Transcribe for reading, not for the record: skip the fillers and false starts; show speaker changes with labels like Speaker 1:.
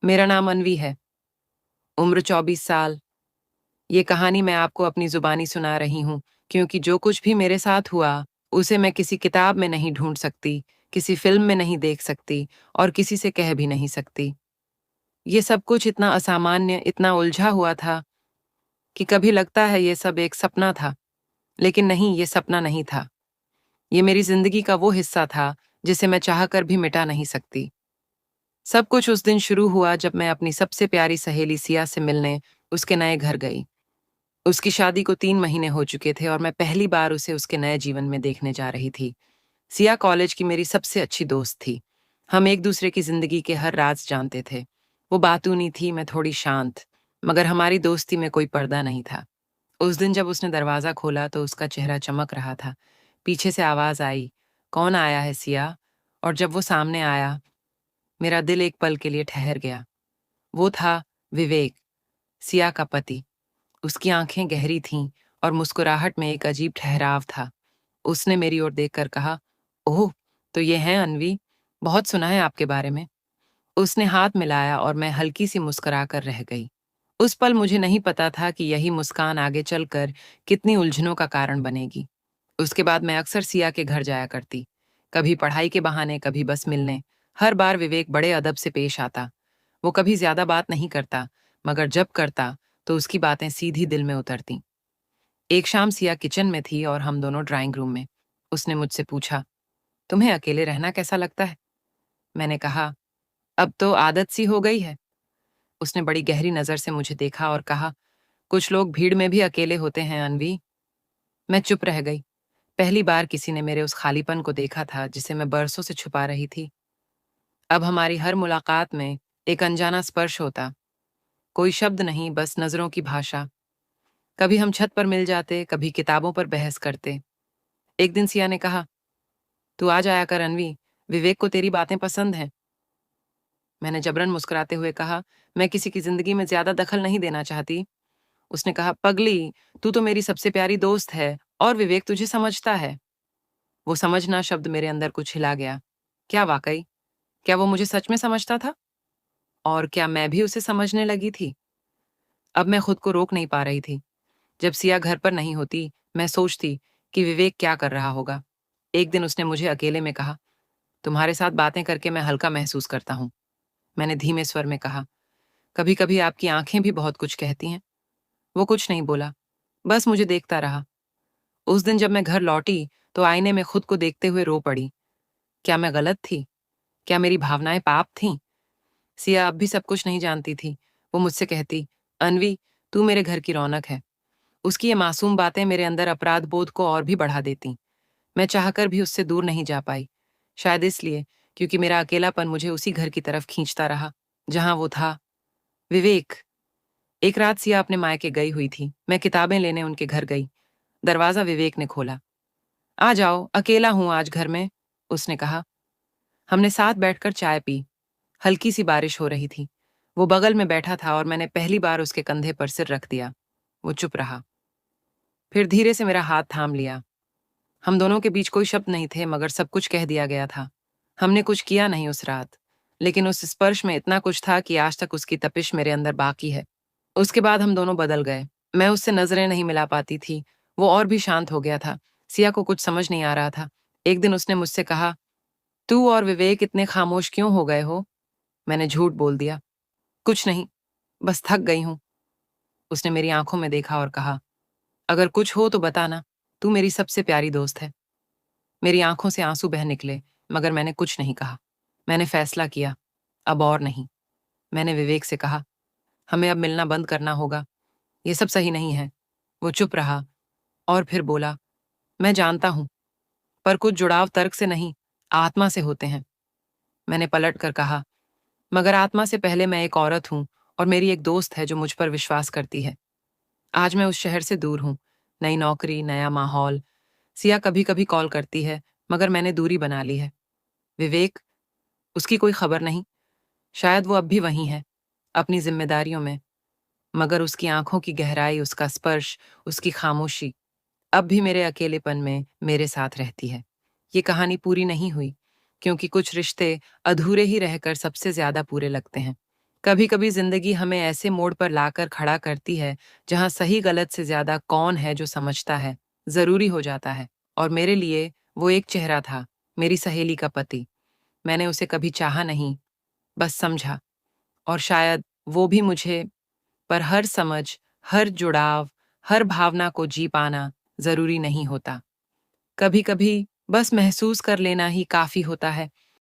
Speaker 1: मेरा नाम अनवी है। उम्र 24 साल। ये कहानी मैं आपको अपनी ज़ुबानी सुना रही हूँ, क्योंकि जो कुछ भी मेरे साथ हुआ, उसे मैं किसी किताब में नहीं ढूँढ सकती, किसी फ़िल्म में नहीं देख सकती और किसी से कह भी नहीं सकती। ये सब कुछ इतना असामान्य, इतना उलझा हुआ था कि कभी लगता है ये सब एक सपना था, लेकिन नहीं, ये सपना नहीं था। ये मेरी ज़िंदगी का वो हिस्सा था, जिसे मैं चाहकर भी मिटा नहीं सकती। सब कुछ उस दिन शुरू हुआ जब मैं अपनी सबसे प्यारी सहेली सिया से मिलने उसके नए घर गई। उसकी शादी को 3 महीने हो चुके थे और मैं पहली बार उसे उसके नए जीवन में देखने जा रही थी। सिया कॉलेज की मेरी सबसे अच्छी दोस्त थी। हम एक-दूसरे की ज़िंदगी के हर राज जानते थे। वो बातूनी थी, मैं थोड़ी शांत, मगर हमारी दोस्ती में कोई पर्दा नहीं था। उस दिन जब उसने दरवाज़ा खोला तो उसका चेहरा चमक रहा था। पीछे से आवाज़ आई, "कौन आया है सिया?" और जब वो सामने आया, मेरा दिल एक पल के लिए ठहर गया। वो था विवेक, सिया का पति। उसकी आंखें गहरी थीं और मुस्कुराहट में एक अजीब ठहराव था। उसने मेरी ओर देखकर कहा, "ओह! तो ये हैं अनवी, बहुत सुना है आपके बारे में।" उसने हाथ मिलाया और मैं हल्की-सी मुस्कुराकर रह गई। उस पल मुझे नहीं पता था कि यही मुस्कान आगे चलकर कितनी उलझनों का कारण बनेगी। उसके बाद मैं अक्सर सिया के घर जाया करती। कभी पढ़ाई के बहाने, कभी बस मिलने। हर बार विवेक बड़े अदब से पेश आता। वो कभी ज्यादा बात नहीं करता, मगर जब करता, तो उसकी बातें सीधी दिल में उतरतीं। एक शाम सिया किचन में थी और हम दोनों ड्राइंग रूम में। उसने मुझसे पूछा, "तुम्हें अकेले रहना कैसा लगता है?" मैंने कहा, "अब तो आदत सी हो गई है।" उसने बड़ी गहरी नज़र से मुझे देखा और कहा, "कुछ लोग भीड़ में भी अकेले होते हैं अनवी।" मैं चुप रह गई। पहली बार किसी ने मेरे उस खालीपन को देखा था जिसे मैं बरसों से छुपा रही थी। अब हमारी हर मुलाकात में एक अनजाना स्पर्श होता। कोई शब्द नहीं, बस नज़रों की भाषा। कभी हम छत पर मिल जाते, कभी किताबों पर बहस करते। एक दिन सिया ने कहा, "तू आ जाया कर अनवी, विवेक को तेरी बातें पसंद हैं।" मैंने जबरन मुस्कुराते हुए कहा, "मैं किसी की ज़िंदगी में ज़्यादा दखल नहीं देना चाहती।" उसने कहा, "पगली, तू तो मेरी सबसे प्यारी दोस्त है और विवेक तुझे समझता है।" वो समझना शब्द मेरे अंदर कुछ हिला गया। क्या वाक़ई? क्या वो मुझे सच में समझता था? और क्या मैं भी उसे समझने लगी थी? अब मैं खुद को रोक नहीं पा रही थी। जब सिया घर पर नहीं होती, मैं सोचती कि विवेक क्या कर रहा होगा। एक दिन उसने मुझे अकेले में कहा, "तुम्हारे साथ बातें करके मैं हल्का महसूस करता हूँ।" मैंने धीमे स्वर में कहा, "कभी-कभी आपकी आँखें भी बहुत कुछ कहती हैं।" वो कुछ नहीं बोला, बस मुझे देखता रहा। उस दिन जब मैं घर लौटी, तो आईने में खुद को देखते हुए रो पड़ी। क्या मैं गलत थी? क्या मेरी भावनाएँ पाप थीं? सिया अब भी सब कुछ नहीं जानती थी। वो मुझसे कहती, "अनवी, तू मेरे घर की रौनक है।" उसकी ये मासूम बातें मेरे अंदर अपराध बोध को और भी बढ़ा देतीं। मैं चाहकर भी उससे दूर नहीं जा पाई। शायद इसलिए, क्योंकि मेरा अकेलापन मुझे उसी घर की तरफ खींचता रहा, जहाँ वो था, विवेक। एक रात सिया अपने मायके गई हुई थी। मैं किताबें लेने उनके घर गई। दरवाज़ा विवेक ने खोला। "आ जाओ, अकेला हूँ आज घर में," उसने कहा। हमने साथ बैठकर चाय पी। हल्की सी बारिश हो रही थी। वो बगल में बैठा था और मैंने पहली बार उसके कंधे पर सिर रख दिया। वो चुप रहा। फिर धीरे से मेरा हाथ थाम लिया। हम दोनों के बीच कोई शब्द नहीं थे, मगर सब कुछ कह दिया गया था। हमने कुछ किया नहीं उस रात, लेकिन उस स्पर्श में इतना कुछ था कि आज तक उसकी तपिश मेरे अंदर बाकी है। उसके बाद हम दोनों बदल गए। मैं उससे नजरें नहीं मिला पाती थी। वो और भी शांत हो गया था। सिया को कुछ समझ नहीं आ रहा था। एक दिन उसने मुझसे कहा, "तू और विवेक इतने खामोश क्यों हो गए हो?" मैंने झूठ बोल दिया, "कुछ नहीं, बस थक गई हूँ।" उसने मेरी आंखों में देखा और कहा, "अगर कुछ हो तो बताना, तू मेरी सबसे प्यारी दोस्त है।" मेरी आंखों से आंसू बह निकले, मगर मैंने कुछ नहीं कहा। मैंने फैसला किया, अब और नहीं। मैंने विवेक से कहा, "हमें अब मिलना बंद करना होगा। ये सब सही नहीं है।" वो चुप रहा और फिर बोला, "मैं जानता हूँ, पर कुछ जुड़ाव तर्क से नहीं, आत्मा से होते हैं।" मैंने पलट कर कहा, "मगर आत्मा से पहले मैं एक औरत हूँ और मेरी एक दोस्त है जो मुझ पर विश्वास करती है। आज मैं उस शहर से दूर हूँ, नई नौकरी, नया माहौल। सिया कभी-कभी कॉल करती है, मगर मैंने दूरी बना ली है। विवेक, उसकी कोई खबर नहीं। शायद वो अब भी वहीं है, अपनी जिम्मेदारियों में, मगर उसकी आंखों की गहराई, उसका स्पर्श, उसकी खामोशी अब भी मेरे अकेलेपन में मेरे साथ रहती है। ये कहानी पूरी नहीं हुई, क्योंकि कुछ रिश्ते अधूरे ही रहकर सबसे ज्यादा पूरे लगते हैं। कभी-कभी ज़िंदगी हमें ऐसे मोड़ पर लाकर खड़ा करती है, जहाँ सही गलत से ज़्यादा कौन है जो समझता है, ज़रूरी हो जाता है। और मेरे लिए वो एक चेहरा था, मेरी सहेली का पति। मैंने उसे कभी चाहा नहीं, बस समझा। और शायद वो भी मुझे। पर हर समझ, हर जुड़ाव, हर भावना को जी पाना ज़रूरी नहीं होता। कभी-कभी बस महसूस कर लेना ही काफ़ी होता है